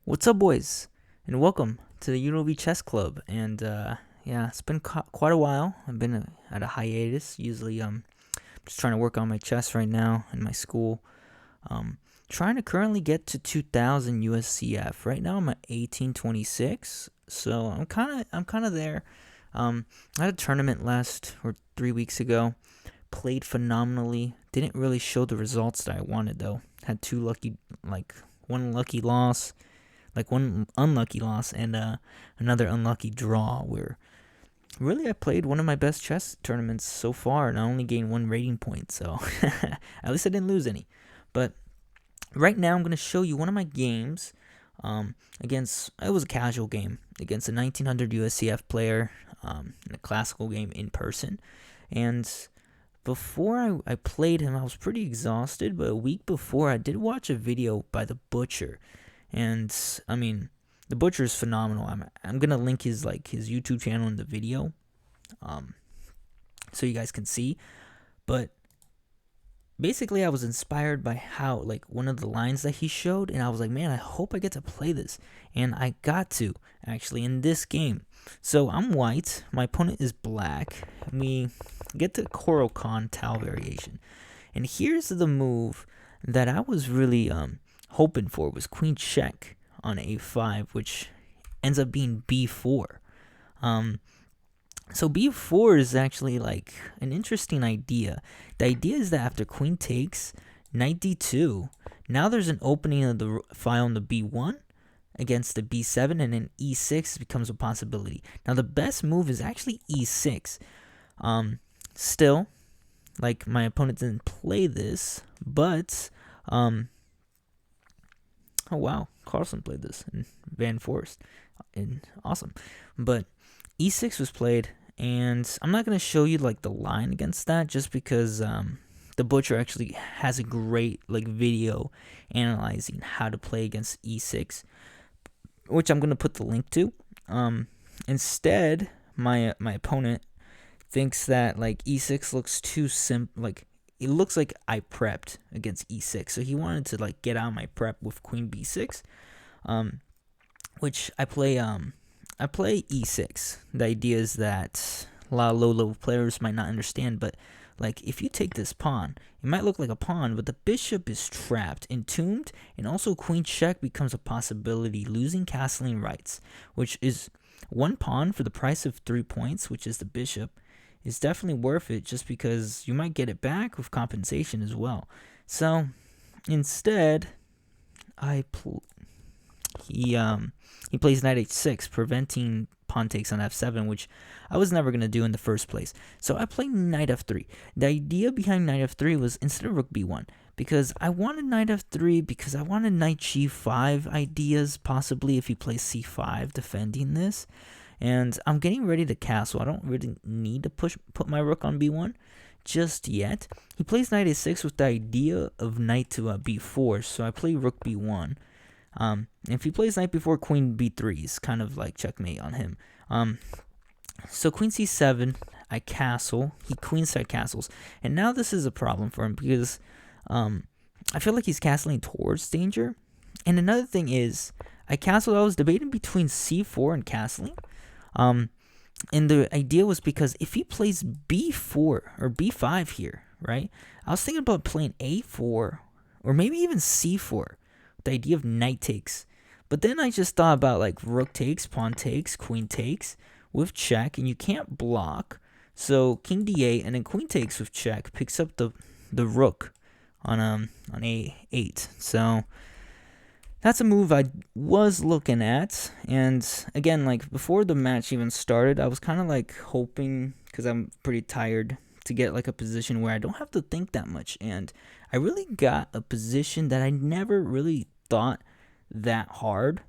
What's up, boys? And welcome to the UNLV Chess Club. And yeah, it's been quite a while. I've been at a hiatus. Usually, just trying to work on my chess right now in my school. Trying to currently get to 2000 USCF. Right now, I'm at 1826. So I'm kind of there. I had a tournament last or 3 weeks ago. Played phenomenally. Didn't really show the results that I wanted though. Had one lucky loss, like one unlucky loss, and another unlucky draw. Where really I played one of my best chess tournaments so far, and I only gained one rating point. So at least I didn't lose any. But right now I'm gonna show you one of my games. Against it was a casual game against a 1900 USCF player in a classical game in person, and before I played him, I was pretty exhausted. But a week before, I did watch a video by the Butcher, and I mean, the Butcher is phenomenal. I'm gonna link his YouTube channel in the video, um, so you guys can see. But basically, I was inspired by how one of the lines that he showed, and I was like, man, I hope I get to play this, and I got to actually in this game. So I'm white, my opponent is black. We get to Caro Kann Tau variation, and here's the move that I was really hoping for was queen check on a5, which ends up being b4. So b4 is actually like an interesting idea. The idea is that after queen takes, knight d2, now there's an opening of the file on the b1 against the b7, and then e6 becomes a possibility. Now the best move is actually e6. Still, like, my opponent didn't play this, but oh wow, Carlson played this in Van Forest, and awesome. But e6 was played, and I'm not gonna show you like the line against that, just because the Butcher actually has a great video analyzing how to play against e6, which I'm gonna put the link to. Instead, my opponent thinks that e6 looks too it looks like I prepped against e6, so he wanted to get out of my prep with queen b6, which I play e6. The idea is that a lot of low-level players might not understand, but if you take this pawn, it might look like a pawn, but the bishop is trapped, entombed, and also queen check becomes a possibility, losing castling rights, which is one pawn for the price of 3 points, which is the bishop, is definitely worth it, just because you might get it back with compensation as well. So instead, he plays knight h6, preventing pawn takes on f7, which I was never going to do in the first place. So I play knight f3. The idea behind knight f3 was instead of rook b1, because I wanted knight f3 because I wanted knight g5 ideas, possibly if he plays c5 defending this. And I'm getting ready to castle. I don't really need to put my rook on b1 just yet. He plays knight a6 with the idea of knight to b4, so I play rook b1. If he plays knight before queen b3 is kind of like checkmate on him. So queen c7, I castle. He queenside castles, and now this is a problem for him because I feel like he's castling towards danger. And another thing is, I was debating between c4 and castling. And the idea was because if he plays b4 or b5 here, right? I was thinking about playing a4 or maybe even c4. The idea of knight takes, but then I just thought about rook takes, pawn takes, queen takes with check, and you can't block. So king d8 and then queen takes with check picks up the rook on a8. So that's a move I was looking at. And again, before the match even started, I was kind of hoping, because I'm pretty tired, to get a position where I don't have to think that much. And I really got a position that I never really thought that hard.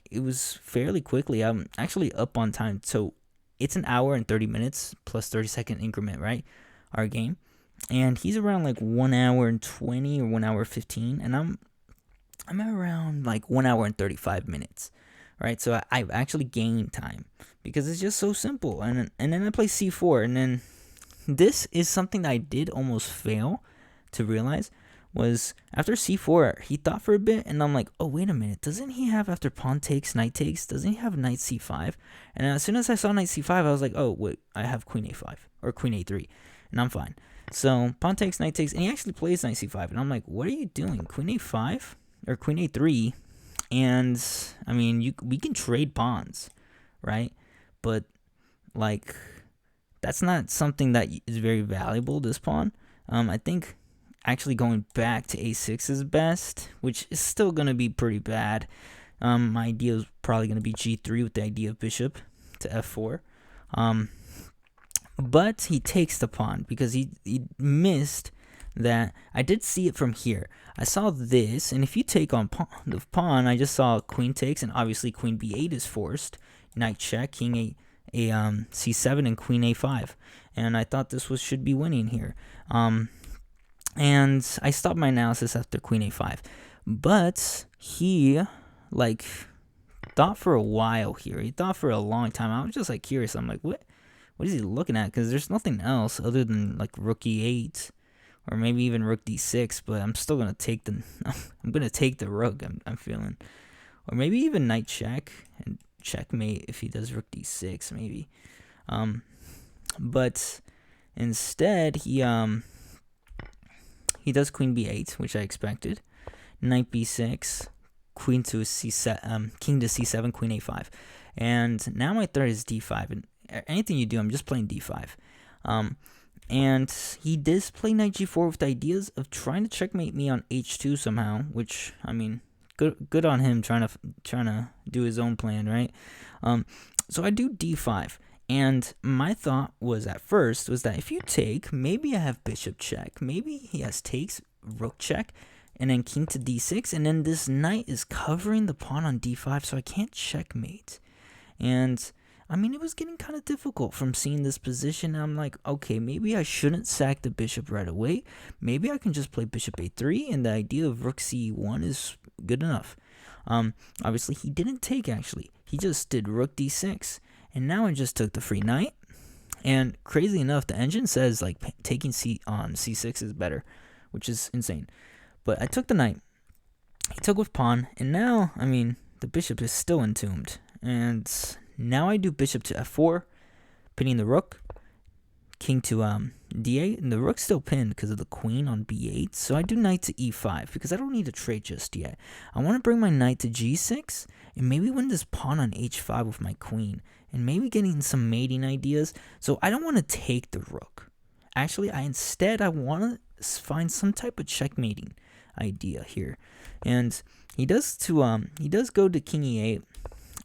It was fairly quickly. I'm actually up on time, so it's an hour and 30 minutes plus 30-second increment, right? Our game, and he's around 1 hour and 20 or 1 hour 15, and I'm at around 1 hour and 35 minutes, right? So I've actually gained time because it's just so simple. And then I play c4, and then this is something that I did almost fail to realize was after c4, he thought for a bit, and I'm like, oh, wait a minute, doesn't he have after pawn takes, knight takes, doesn't he have knight c5? And as soon as I saw knight c5, I was like, oh, wait, I have queen a5, or queen a3, and I'm fine. So pawn takes, knight takes, and he actually plays knight c5, and I'm like, what are you doing, queen a5, or queen a3? And, I mean, we can trade pawns, right? But, like, that's not something that is very valuable, this pawn. I think actually going back to a6 is best, which is still going to be pretty bad. My idea is probably going to be g3 with the idea of bishop to f4. But he takes the pawn because he missed that. I did see it from here. I saw this, and if you take on the pawn, I just saw queen takes, and obviously queen b8 is forced. Knight check, king a c7, and queen a5. And I thought this should be winning here. And I stopped my analysis after queen a5. But he, like, thought for a while here. He thought for a long time. I was just, like, curious. I'm like, what is he looking at? Because there's nothing else other than, like, rook e8 or maybe even rook d6. But I'm still going to take the I'm going to take the rook, I'm feeling. Or maybe even knight check and checkmate if he does rook d6, maybe. But instead, he does queen b8, which I expected. Knight b6, queen to c7, king to c7, queen a5. And now my threat is d5. And anything you do, I'm just playing d5. And he does play knight g4 with the ideas of trying to checkmate me on h2 somehow, which, I mean, good on him trying to do his own plan, right? So I do d5. And my thought was at first was that if you take, maybe I have bishop check. Maybe he has takes, rook check, and then king to d6. And then this knight is covering the pawn on d5, so I can't checkmate. And, I mean, it was getting kind of difficult from seeing this position. I'm like, okay, maybe I shouldn't sack the bishop right away. Maybe I can just play bishop a3, and the idea of rook c1 is good enough. Obviously, he didn't take, actually. He just did rook d6. And now I just took the free knight. And crazy enough, the engine says like taking c6 is better, which is insane. But I took the knight. He took with pawn. And now, I mean, the bishop is still entombed. And now I do bishop to f4, pinning the rook. King to d8. And the rook's still pinned because of the queen on b8. So I do knight to e5 because I don't need to trade just yet. I want to bring my knight to g6 and maybe win this pawn on h5 with my queen. And maybe getting some mating ideas. So I don't want to take the rook. Actually, I want to find some type of checkmating idea here. And he does go to king e8.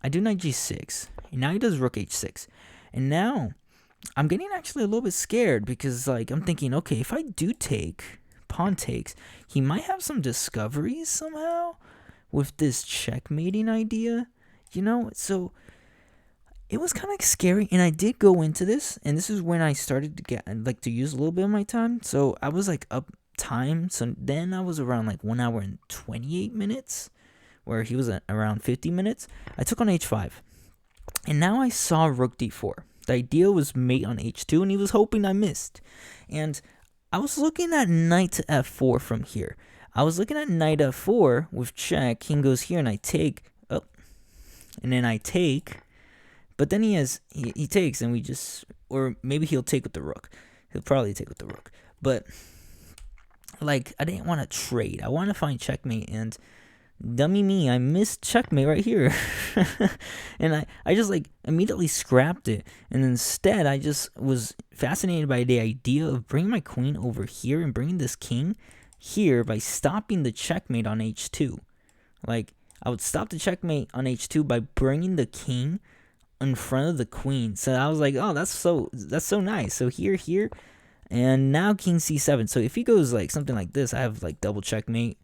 I do knight g6. And now he does rook h6. And now I'm getting actually a little bit scared because like I'm thinking, okay, if I do take pawn takes, he might have some discoveries somehow with this checkmating idea, you know? So it was kind of scary, and I did go into this, and this is when I started to get like to use a little bit of my time. So I was like up time, so then I was around like 1 hour and 28 minutes, where he was at around 50 minutes. I took on h5, and now I saw rook d4. The idea was mate on h2, and he was hoping I missed. And I was looking at knight to f4 from here. I was looking at knight f4 with check. King goes here, and I take. Oh, and then I take. But then he takes, and we just, or maybe he'll take with the rook. He'll probably take with the rook. But, like, I didn't want to trade. I want to find checkmate, and dummy me, I missed checkmate right here. And I just, like, immediately scrapped it. And instead, I just was fascinated by the idea of bringing my queen over here and bringing this king here by stopping the checkmate on h2. Like, I would stop the checkmate on h2 by bringing the king in front of the queen. So I was like, oh, that's so nice. So here, and now king c7. So if he goes like something like this, I have like double checkmate,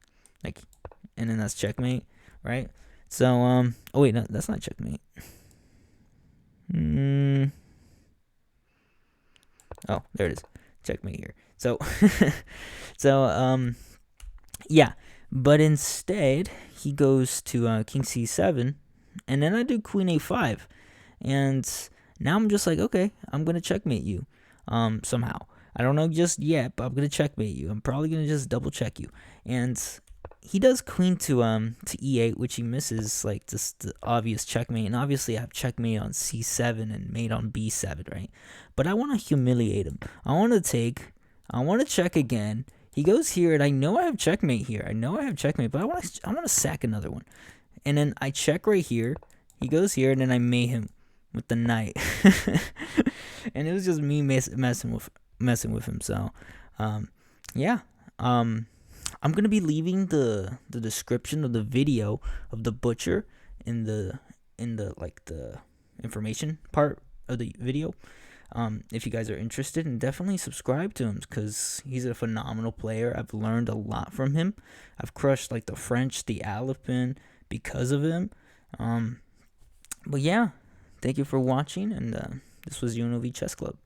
like, and then that's checkmate, right? So oh wait, no, that's not checkmate. Oh, there it is, checkmate here. So yeah, but instead he goes to king c7, and then I do queen a5. And now I'm just like, okay, I'm going to checkmate you somehow. I don't know just yet, but I'm gonna checkmate you. I'm probably gonna just double check you. And he does queen to e8, which he misses, like just the obvious checkmate. And obviously I have checkmate on c7 and mate on b7, right? But I want to humiliate him. I want to check again. He goes here, and I know I have checkmate here. But I want to sack another one. And then I check right here. He goes here, and then I mate him with the knight. And it was just me messing with him. So, yeah. I'm gonna be leaving the description of the video of the butcher in the like the information part of the video. If you guys are interested, and definitely subscribe to him because he's a phenomenal player. I've learned a lot from him. I've crushed like the French, the Alipin because of him. But yeah, thank you for watching, and this was UNLV Chess Club.